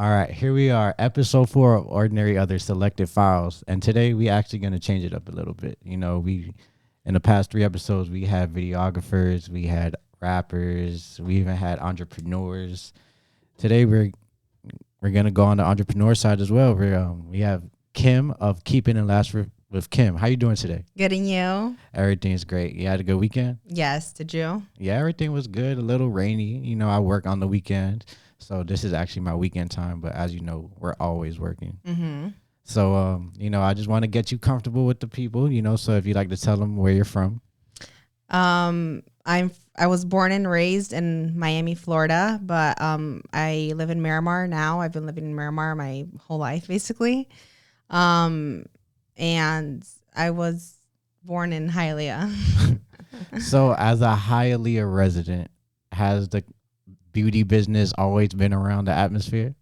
All right, here we are, episode 4 of Ordinary Other Selected Files. And today we actually going to change it up a little bit. We in the past 3 episodes, we had videographers, we had rappers, we even had entrepreneurs. Today we're going to go on the entrepreneur side as well. We have Kim of Keeping and Lash with Kim. How you doing today? Good, and you? Everything's great. You had a good weekend? Yes. Did you? Yeah, everything was good. A little rainy. I work on the weekend. So this is actually my weekend time, but as you know, we're always working. Mm-hmm. So, I just want to get you comfortable with the people, so if you'd like to tell them where you're from. I was born and raised in Miami, Florida, but I live in Miramar now. I've been living in Miramar my whole life, basically. And I was born in Hialeah. So as a Hialeah resident, has the beauty business always been around the atmosphere?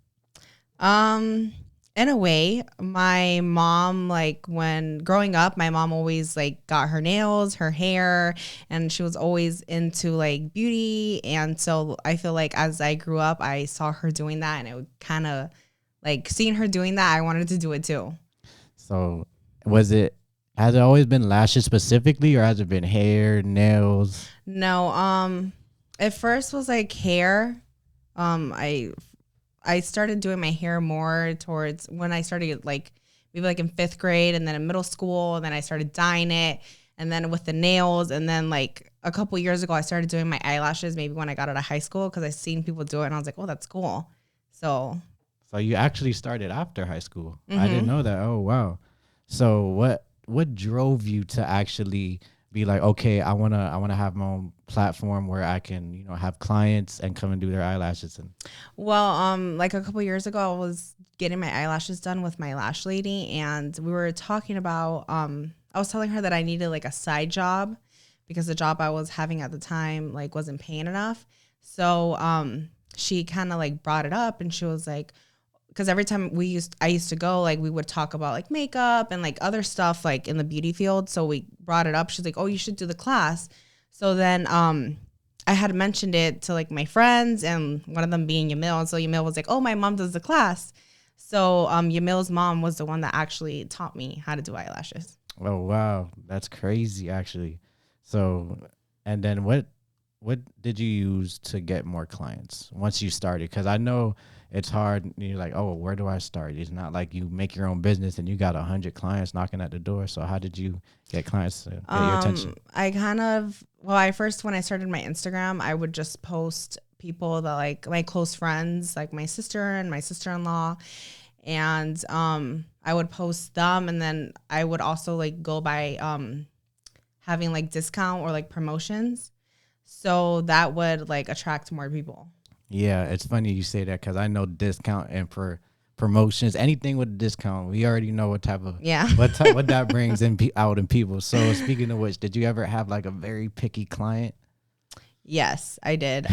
In a way, my mom, when growing up, my mom always got her nails, her hair, and she was always into beauty. And so I feel like as I grew up, I saw her doing that, and it would kind of seeing her doing that, I wanted to do it too. So has it always been lashes specifically, or has it been hair, nails? No, at first was hair. I started doing my hair more towards when I started maybe in 5th grade, and then in middle school, and then I started dyeing it, and then with the nails, and then a couple years ago I started doing my eyelashes maybe when I got out of high school because I seen people do it and I was like, oh, that's cool. So you actually started after high school. Mm-hmm. I didn't know that. Oh wow. So what drove you to actually be like, okay, I wanna have my own platform where I can, have clients and come and do their eyelashes? And well, a couple years ago, I was getting my eyelashes done with my lash lady, and we were talking about I was telling her that I needed a side job because the job I was having at the time wasn't paying enough. So she kind of brought it up, and she was like, because every time I used to go, we would talk about makeup and other stuff in the beauty field. So we brought it up. She's like, oh, you should do the class. So then I had mentioned it to my friends, and one of them being Yamil. And so Yamil was like, oh, my mom does the class. So Yamil's mom was the one that actually taught me how to do eyelashes. oh wow, that's crazy actually. So, and then what did you use to get more clients once you started? Because I know it's hard. You're like, oh, where do I start? It's not like you make your own business and you got 100 clients knocking at the door. So how did you get clients to get your attention? When I started my Instagram, I would just post people that my close friends, my sister and my sister-in-law. And I would post them, and then I would also go by having discount or promotions. So that would attract more people. Yeah, it's funny you say that because I know discount and for promotions, anything with a discount, we already know what type of what that brings out in people. So speaking of which, did you ever have a very picky client? Yes, I did.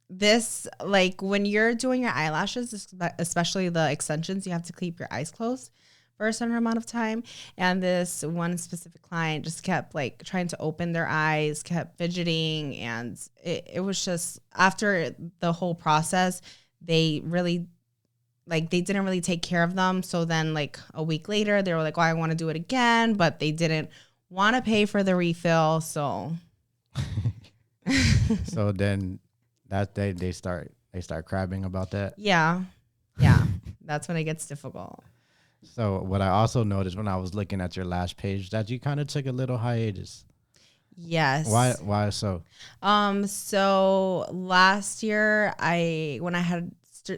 This when you're doing your eyelashes, especially the extensions, you have to keep your eyes closed for a certain amount of time. And this one specific client just kept trying to open their eyes, kept fidgeting. And it was just after the whole process, they really they didn't really take care of them. So then a week later, they were like, oh, I want to do it again, but they didn't want to pay for the refill. So So then that day they start crabbing about that. Yeah. That's when it gets difficult. So what I also noticed when I was looking at your Lash page that you kind of took a little hiatus. Yes. Why so? So last year when I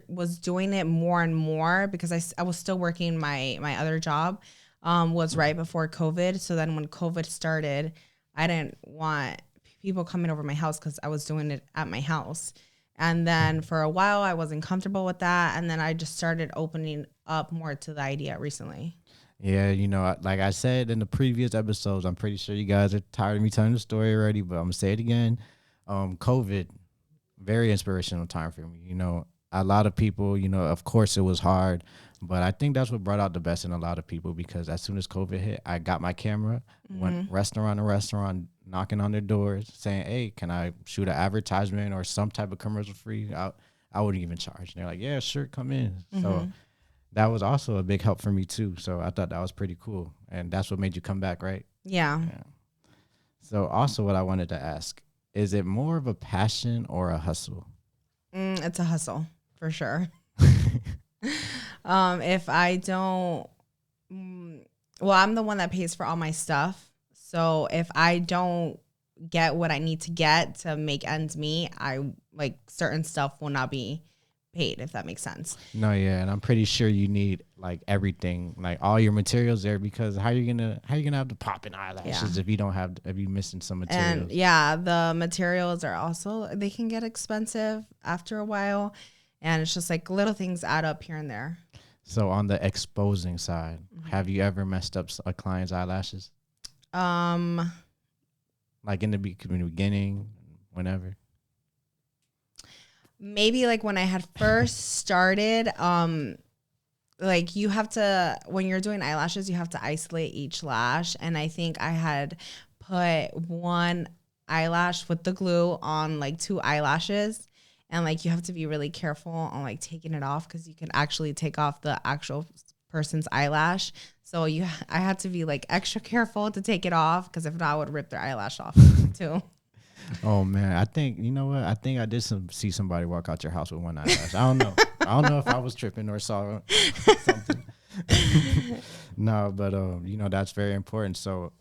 was doing it more and more because I was still working my other job, was right before COVID. So then when COVID started, I didn't want people coming over my house because I was doing it at my house. And then for a while, I wasn't comfortable with that. And then I just started opening up more to the idea recently. Yeah, like I said in the previous episodes, I'm pretty sure you guys are tired of me telling the story already, but I'm going to say it again. COVID, very inspirational time for me. A lot of people, of course it was hard, but I think that's what brought out the best in a lot of people because as soon as COVID hit, I got my camera, went restaurant to restaurant, knocking on their doors saying, hey, can I shoot an advertisement or some type of commercial free? I wouldn't even charge. And they're like, yeah, sure, come in. So Mm-hmm. that was also a big help for me too. So I thought that was pretty cool. And that's what made you come back, right? Yeah. Yeah. So also what I wanted to ask, is it more of a passion or a hustle? It's a hustle for sure. If I don't, well, I'm the one that pays for all my stuff. So if I don't get what I need to get to make ends meet, I like certain stuff will not be paid, if that makes sense. No, yeah, and I'm pretty sure you need like everything, like all your materials there, because how you gonna have the popping eyelashes if you don't have if you missing some materials? And yeah, the materials are also, they can get expensive after a while, and it's just like little things add up here and there. So on the exposing side, have you ever messed up a client's eyelashes? Um, Like in the beginning, whenever? Maybe like when I had first started, like you have to, when you're doing eyelashes, you have to isolate each lash. And I think I had put one eyelash with the glue on like two eyelashes. And like you have to be really careful on like taking it off, because you can actually take off the actual person's eyelash. So I had to be like extra careful to take it off, because if not, I would rip their eyelash off too. Oh man, I think you know what? I think I did see somebody walk out your house with one eyelash. I don't know. I don't know if I was tripping or saw something. No, but you know, that's very important. So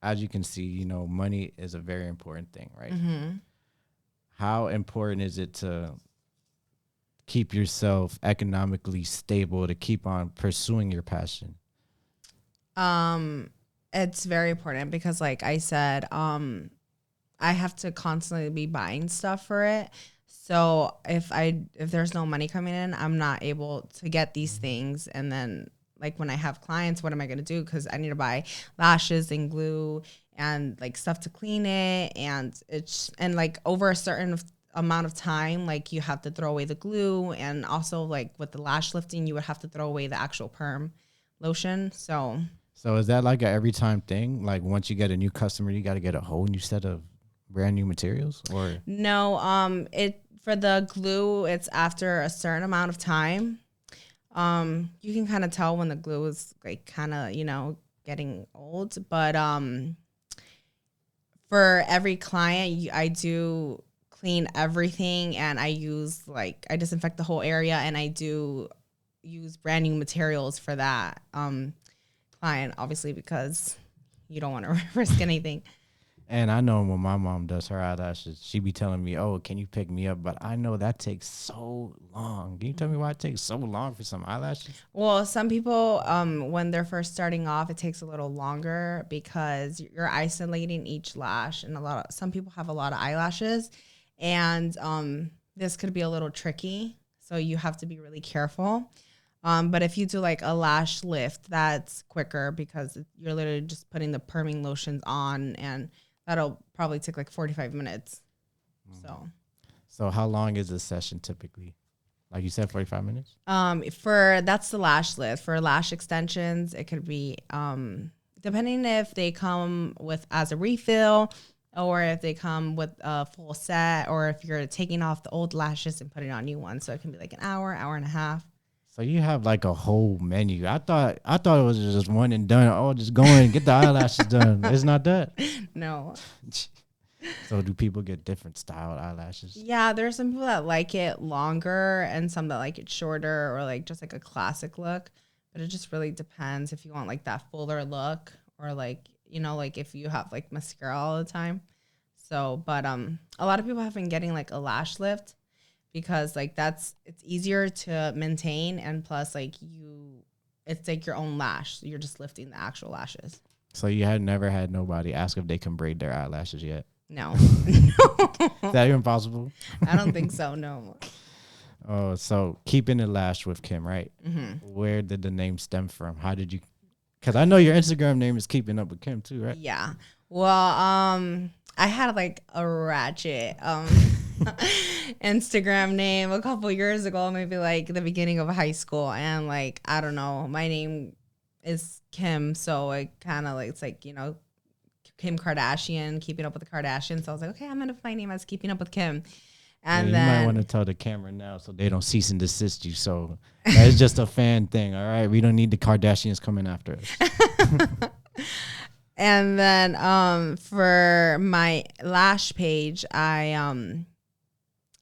as you can see, you know, money is a very important thing, right? Mm-hmm. How important is it to keep yourself economically stable to keep on pursuing your passion? It's very important because, like I said, I have to constantly be buying stuff for it. So if there's no money coming in, I'm not able to get these things. And then like when I have clients, what am I going to do? Because I need to buy lashes and glue and like stuff to clean it. And like over a certain amount of time, like you have to throw away the glue. And also like with the lash lifting, you would have to throw away the actual perm lotion. So is that like a every time thing? Like once you get a new customer, you got to get a whole new set of brand new materials, or no, it for the glue, it's after a certain amount of time. You can kind of tell when the glue is like kind of, getting old, but for every client, I do clean everything, and I disinfect the whole area, and I do use brand new materials for that client, obviously, because you don't want to risk anything. And I know when my mom does her eyelashes, she be telling me, "Oh, can you pick me up?" But I know that takes so long. Can you tell me why it takes so long for some eyelashes? Well, some people, when they're first starting off, it takes a little longer because you're isolating each lash, and some people have a lot of eyelashes, and this could be a little tricky. So you have to be really careful. But if you do like a lash lift, that's quicker because you're literally just putting the perming lotions on, and that'll probably take like 45 minutes. So how long is a session typically? Like you said, 45 minutes? That's the lash lift. For lash extensions, it could be depending if they come with as a refill or if they come with a full set, or if you're taking off the old lashes and putting on new ones. So it can be like an hour and a half. So you have like a whole menu. I thought it was just one and done. Oh, just go in and get the eyelashes done. It's not that. No. So do people get different styled eyelashes? Yeah, there's some people that like it longer and some that like it shorter, or like just like a classic look. But it just really depends if you want like that fuller look, or like, like if you have like mascara all the time. So, but a lot of people have been getting like a lash lift because like it's easier to maintain, and plus like it's like your own lash. You're just lifting the actual lashes. So you had never had nobody ask if they can braid their eyelashes yet? No. Is that even possible? I don't think so, no. Oh, so Keeping It Lashed with Kim, right? Mm-hmm. Where did the name stem from? How did you? Because I know your Instagram name is Keeping Up with Kim too, right? Yeah. Well, I had like a ratchet Instagram name a couple years ago, maybe like the beginning of high school, and like I don't know, my name is Kim, so it kind of like it's like Kim Kardashian, Keeping Up with the Kardashians. So I was like, okay, I'm gonna put my name as Keeping Up with Kim. Yeah, And you might want to then tell the camera now so they don't cease and desist you. So that's just a fan thing. All right. We don't need the Kardashians coming after us. and then for my Lash page, I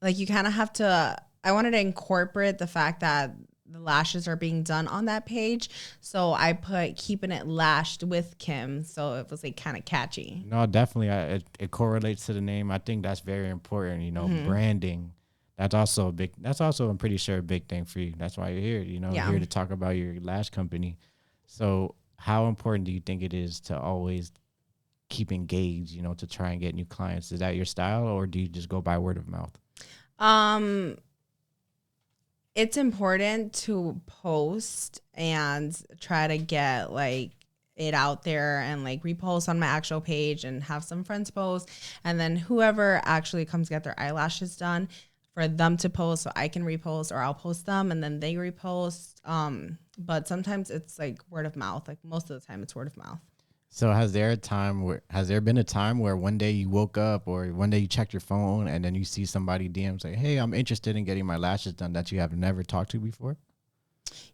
like you kind of have to I wanted to incorporate the fact that the lashes are being done on that page. So I put keeping it lashed with Kim. So it was like kind of catchy. No, definitely. It correlates to the name. I think that's very important. You know, branding. That's also a big. That's also, I'm pretty sure, a big thing for you. That's why you're here. You know, Yeah. here to talk about your lash company. So, how important do you think it is to always keep engaged? You know, to try and get new clients. Is that your style, or do you just go by word of mouth? It's important to post and try to get like it out there and like repost on my actual page and have some friends post, and then whoever actually comes get their eyelashes done for them to post so I can repost, or I'll post them and then they repost. But sometimes it's like word of mouth. Like most of the time it's word of mouth. So has there been a time where one day you woke up or one day you checked your phone and then you see somebody DM say, "Hey, I'm interested in getting my lashes done," that you have never talked to before?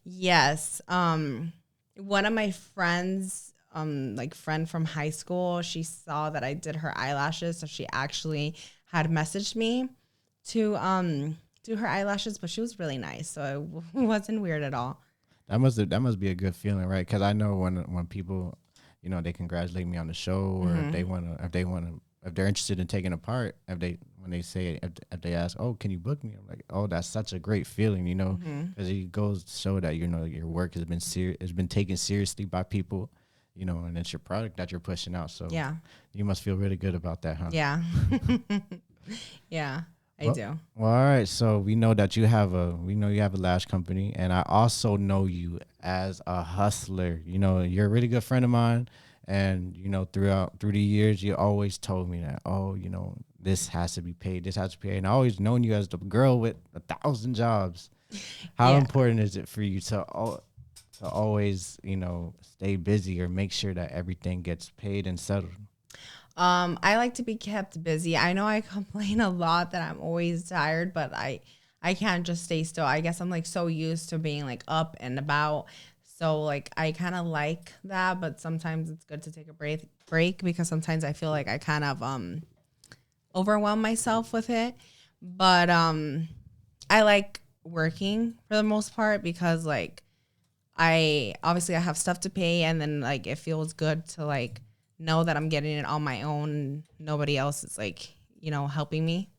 Yes. One of my friends, like friend from high school, she saw that I did her eyelashes, so she actually had messaged me to do her eyelashes, but she was really nice, so it wasn't weird at all. That must be a good feeling, right? Because I know when people, you know, they congratulate me on the show, or if they're interested in taking a part, when they say if they ask, "Oh, can you book me?" I'm like, "Oh, that's such a great feeling," you know, because it goes to show that, you know, your work has been taken seriously by people, you know, and it's your product that you're pushing out. So Yeah. you must feel really good about that, huh? Yeah. Yeah, I Well, do. well, all right. So we know you have a lash company, and I also know you as a hustler. You know, you're a really good friend of mine, and you know, through the years, you always told me that, oh, you know, this has to be paid, this has to be paid, and I always known you as the girl with 1,000 jobs. How Yeah. important is it for you to always, you know, stay busy or make sure that everything gets paid and settled? I like to be kept busy. I know I complain a lot that I'm always tired, but I can't just stay still. I guess I'm like so used to being like up and about. So like I kind of like that, but sometimes it's good to take a break because sometimes I feel like I kind of overwhelm myself with it. But I like working for the most part because like I have stuff to pay, and then like it feels good to like know that I'm getting it on my own. Nobody else is like, you know, helping me.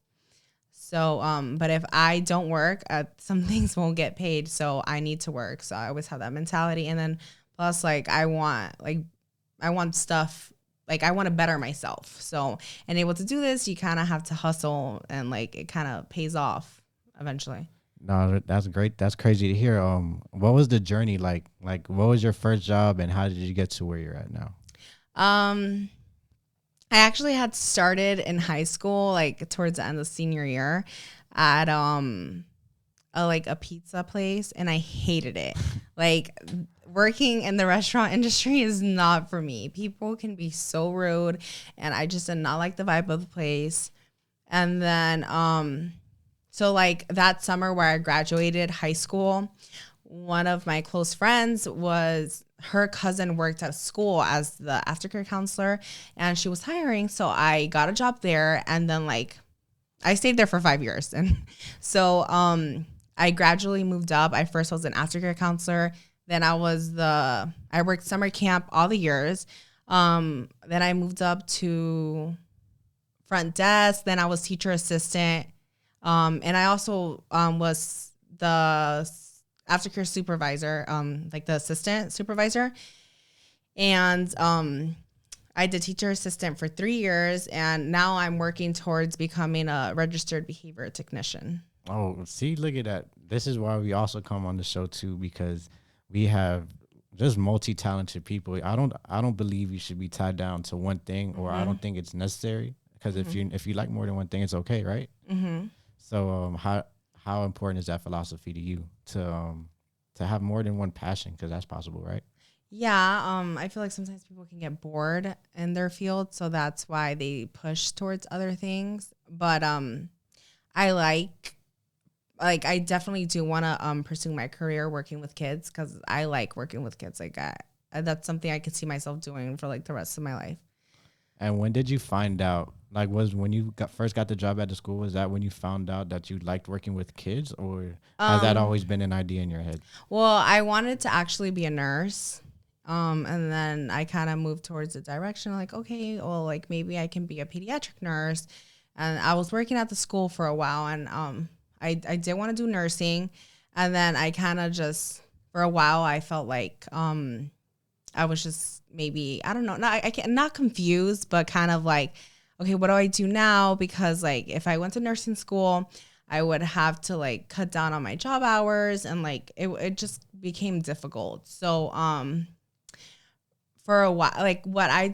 So but if I don't work, some things won't get paid, so I need to work. So I always have that mentality, and then plus like I want stuff, like I want to better myself. So and able to do this, you kind of have to hustle, and like it kind of pays off eventually. No, that's great. That's crazy to hear. What was the journey like? Like, what was your first job, and how did you get to where you're at now? Um, I actually had started in high school, like towards the end of senior year, at a pizza place, and I hated it. Like working in the restaurant industry is not for me. People can be so rude, and I just did not like the vibe of the place. And then so like that summer where I graduated high school, one of my close friends was her cousin worked at a school as the aftercare counselor, and she was hiring. So I got a job there, and then like I stayed there for 5 years. And so I gradually moved up. I first was an aftercare counselor. Then I worked summer camp all the years. Then I moved up to front desk. Then I was teacher assistant. And I also was the aftercare supervisor, like the assistant supervisor. And I did teacher assistant for 3 years, and now I'm working towards becoming a registered behavior technician. Oh, see, look at that. This is why we also come on the show too, because we have just multi-talented people. I don't believe you should be tied down to one thing, or I don't think it's necessary. Because if you like more than one thing, it's okay, right? Mm-hmm. So how important is that philosophy to you to have more than one passion? Because that's possible, right? Yeah, I feel like sometimes people can get bored in their field, so that's why they push towards other things. But I I definitely do want to pursue my career working with kids because I like working with kids. That's something I could see myself doing for like the rest of my life. And when did you find out? Like, was when you first got the job at the school? Was that when you found out that you liked working with kids, or has that always been an idea in your head? Well, I wanted to actually be a nurse. And then I kind of moved towards the direction like, okay, well, like maybe I can be a pediatric nurse. And I was working at the school for a while, and I did want to do nursing. And then I kind of just, for a while, I felt like I was just maybe, I don't know, I can't, not confused, but kind of like, okay, what do I do now? Because like if I went to nursing school, I would have to like cut down on my job hours, and like it just became difficult. So for a while, like what I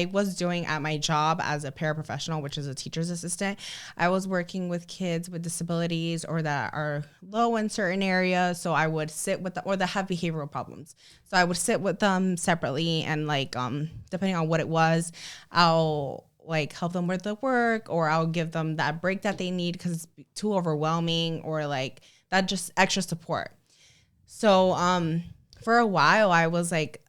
was doing at my job as a paraprofessional, which is a teacher's assistant, I was working with kids with disabilities or that are low in certain areas. So I would sit with or that have behavioral problems. So I would sit with them separately, and like depending on what it was, I'll like help them with the work, or I'll give them that break that they need because it's too overwhelming, or like that just extra support. So for a while I was like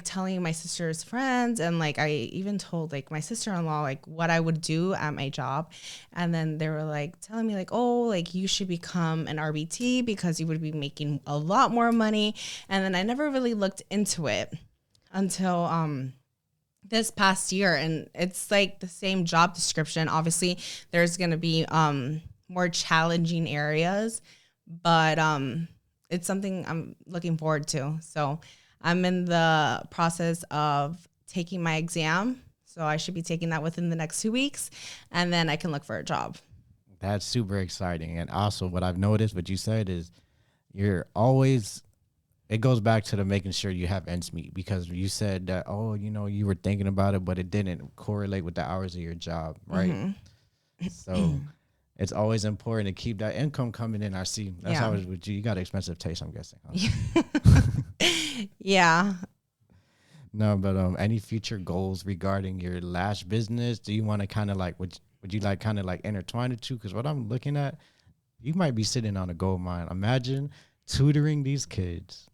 telling my sister's friends, and like I even told like my sister-in-law like what I would do at my job, and then they were like telling me like, oh, like you should become an RBT because you would be making a lot more money. And then I never really looked into it until this past year, and it's like the same job description. Obviously there's going to be more challenging areas, but it's something I'm looking forward to. So I'm in the process of taking my exam, so I should be taking that within the next 2 weeks, and then I can look for a job. That's super exciting. And also what I've noticed, what you said is you're always, it goes back to the making sure you have ends meet, because you said that, oh, you know, you were thinking about it, but it didn't correlate with the hours of your job, right? Mm-hmm. So it's always important to keep that income coming in. I see. That's how it is with you. You got expensive taste, I'm guessing. Huh? Yeah. No, but any future goals regarding your lash business? Do you want to kind of like, would you like kind of like intertwine the two? Because what I'm looking at, you might be sitting on a gold mine. Imagine tutoring these kids,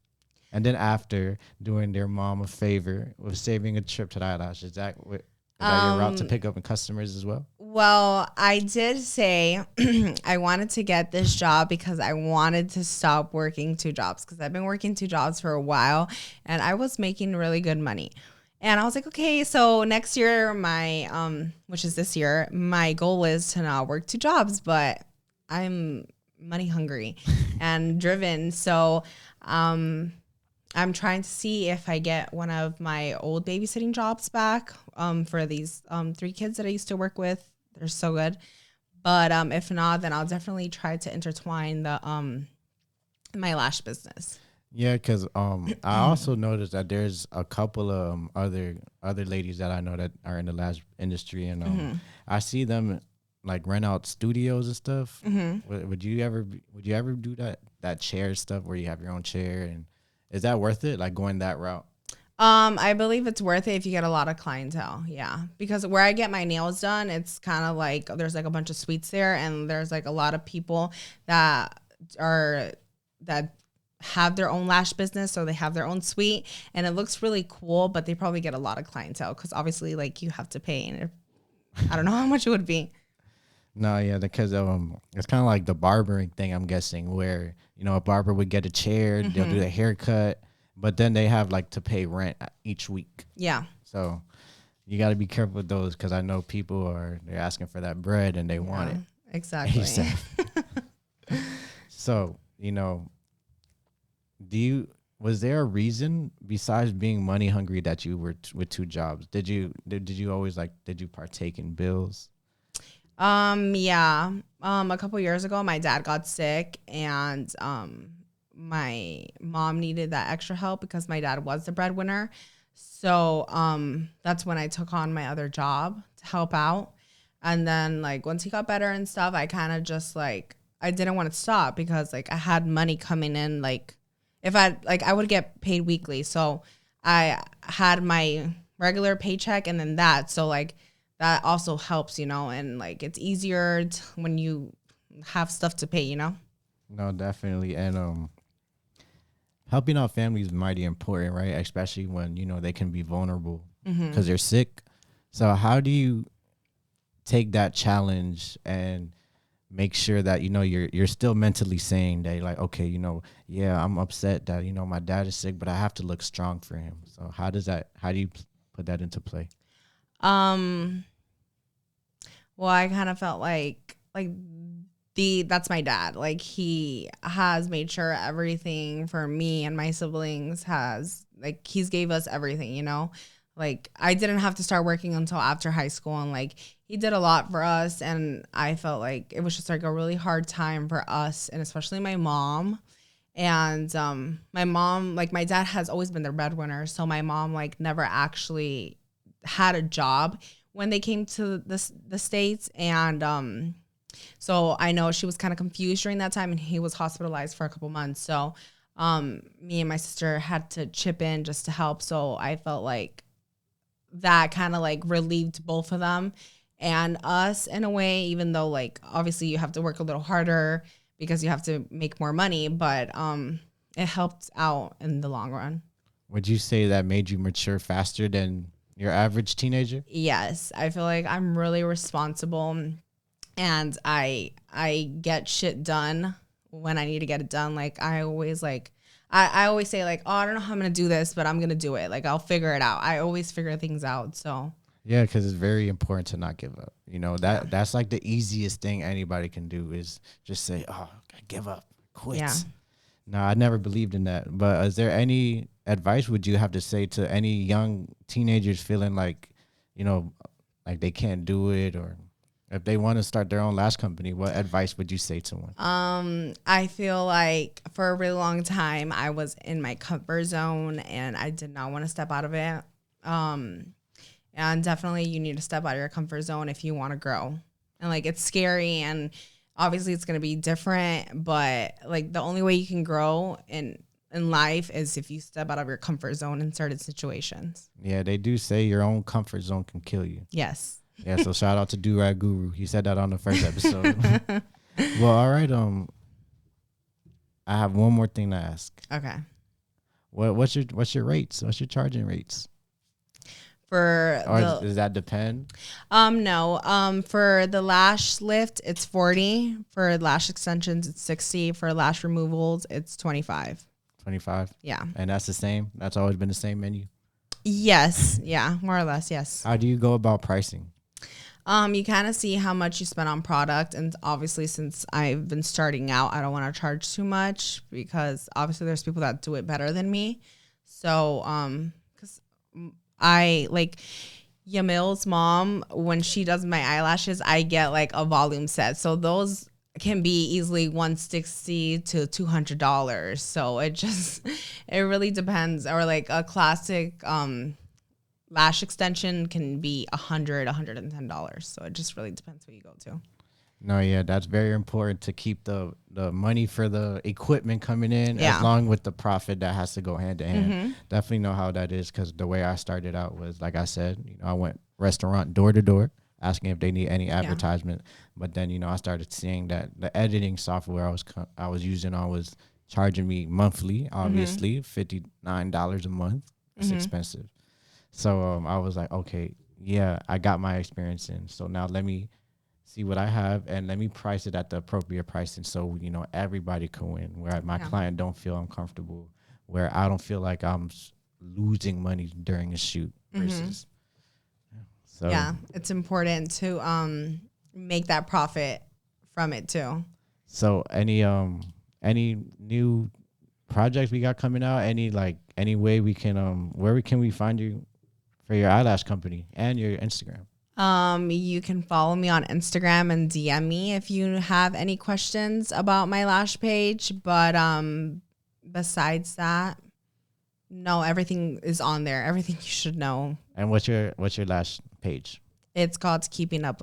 and then after doing their mom a favor with saving a trip to the eyelash. Is that your route to pick up customers as well? Well, I did say I wanted to get this job because I wanted to stop working 2 jobs, because I've been working 2 jobs for a while and I was making really good money. And I was like, okay, so next year, which is this year, my goal is to not work 2 jobs, but I'm money hungry and driven. So, I'm trying to see if I get one of my old babysitting jobs back for these 3 kids that I used to work with. They're so good. But if not, then I'll definitely try to intertwine the my lash business. Yeah, because I also noticed that there's a couple of other ladies that I know that are in the lash industry, and I see them like rent out studios and stuff. Would you ever do that chair stuff where you have your own chair, and is that worth it? Like going that route? I believe it's worth it if you get a lot of clientele. Yeah. Because where I get my nails done, it's kind of like there's like a bunch of suites there, and there's like a lot of people that have their own lash business, so they have their own suite, and it looks really cool, but they probably get a lot of clientele because obviously like you have to pay, and I don't know how much it would be. No, yeah, because it's kind of like the barbering thing, I'm guessing, where, you know, a barber would get a chair, they'll do the haircut, but then they have like to pay rent each week. Yeah. So you got to be careful with those, because I know they're asking for that bread and they want it. Exactly. So, you know, was there a reason besides being money hungry that you were with 2 jobs? Did you always did you partake in bills? Yeah. A couple years ago, my dad got sick, and my mom needed that extra help because my dad was the breadwinner. So that's when I took on my other job to help out. And then like once he got better and stuff, I kind of just like I didn't want to stop because like I had money coming in. Like if I would get paid weekly, so I had my regular paycheck and then that. So like that also helps, and like it's easier when you have stuff to pay. No, definitely. And helping out family is mighty important, right? Especially when, they can be vulnerable because they're sick. So how do you take that challenge and make sure that, you're still mentally sane, that you're like, okay, yeah, I'm upset that, my dad is sick, but I have to look strong for him. So how do you put that into play? Well, I kind of felt like that's my dad. Like, he has made sure everything for me and my siblings he's gave us everything. Like, I didn't have to start working until after high school, and like he did a lot for us, and I felt like it was just like a really hard time for us, and especially my mom. And my mom, like, my dad has always been the breadwinner, so my mom like never actually had a job when they came to the States. And so I know she was kind of confused during that time, and he was hospitalized for a couple months. So me and my sister had to chip in just to help. So I felt like that kind of like relieved both of them and us in a way, even though like obviously you have to work a little harder because you have to make more money, but it helped out in the long run. Would you say that made you mature faster than your average teenager? Yes, I feel like I'm really responsible, and I get shit done when I need to get it done. Like, I always say like, oh, I don't know how I'm gonna do this, but I'm gonna do it. Like, I'll figure it out. I always figure things out. So yeah, because it's very important to not give up. That's like the easiest thing anybody can do is just say, oh, I give up, quit. Yeah. No, I never believed in that. But is there any advice would you have to say to any young teenagers feeling like, like they can't do it, or if they want to start their own lash company, what advice would you say to one? I feel like for a really long time I was in my comfort zone, and I did not want to step out of it. And definitely you need to step out of your comfort zone if you want to grow. And like, it's scary, and obviously it's going to be different, but like the only way you can grow in life is if you step out of your comfort zone in certain situations. Yeah, they do say your own comfort zone can kill you. Yes. Yeah, so shout out to Do-Rag Guru. He said that on the first episode. Well, all right. I have one more thing to ask. Okay. What's your rates? What's your charging rates? Does that depend? No. For the lash lift, it's 40. For lash extensions, it's 60. For lash removals, it's 25. 25? Yeah. And that's the same? That's always been the same menu? Yes. Yeah, more or less, yes. How do you go about pricing? You kind of see how much you spend on product, and obviously since I've been starting out, I don't want to charge too much because obviously there's people that do it better than me. So, because I like Yamil's mom, when she does my eyelashes, I get like a volume set. So those can be easily $160 to $200. So it really depends. Or like a classic lash extension can be $110. So it just really depends what you go to. No, yeah, that's very important to keep the money for the equipment coming in, Yeah. along with the profit that has to go hand to hand. Definitely know how that is, because the way I started out was, like I said, I went restaurant door to door asking if they need any advertisement. But then, I started seeing that the editing software I was using was charging me monthly, obviously, $59 a month. It's expensive. So I was like, okay, yeah, I got my experience in. So now let me see what I have, and let me price it at the appropriate pricing, so everybody can win, where my client don't feel uncomfortable, where I don't feel like I'm losing money during a shoot versus. So yeah, it's important to make that profit from it too. So any new projects we got coming out, any way we can where can we find you for your eyelash company and your Instagram? You can follow me on Instagram and DM me if you have any questions about my lash page. But besides that, no, everything is on there. Everything you should know. And what's your lash page? It's called Keeping It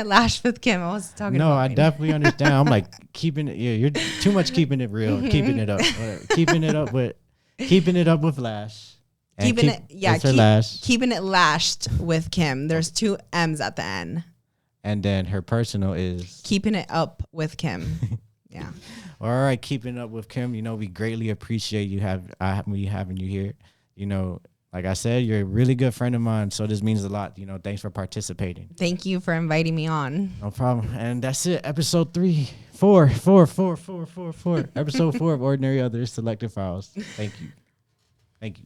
Lashed with Kim. I was talking. No, about I definitely understand. I'm like keeping it. Yeah, you're too much keeping it real, keeping it up, keeping it up with Lash. And Keeping it, yeah, it's her Lash. keeping it lashed with Kim. There's 2 M's at the end. And then her personal is Keeping it up with Kim. Yeah. All right, keeping up with Kim. You know, we greatly appreciate me having you here. You know, like I said, you're a really good friend of mine, so this means a lot. You know, thanks for participating. Thank you for inviting me on. No problem. And that's it. Episode 4. Episode 4 of Ordinary Others Selected Files. Thank you. Thank you.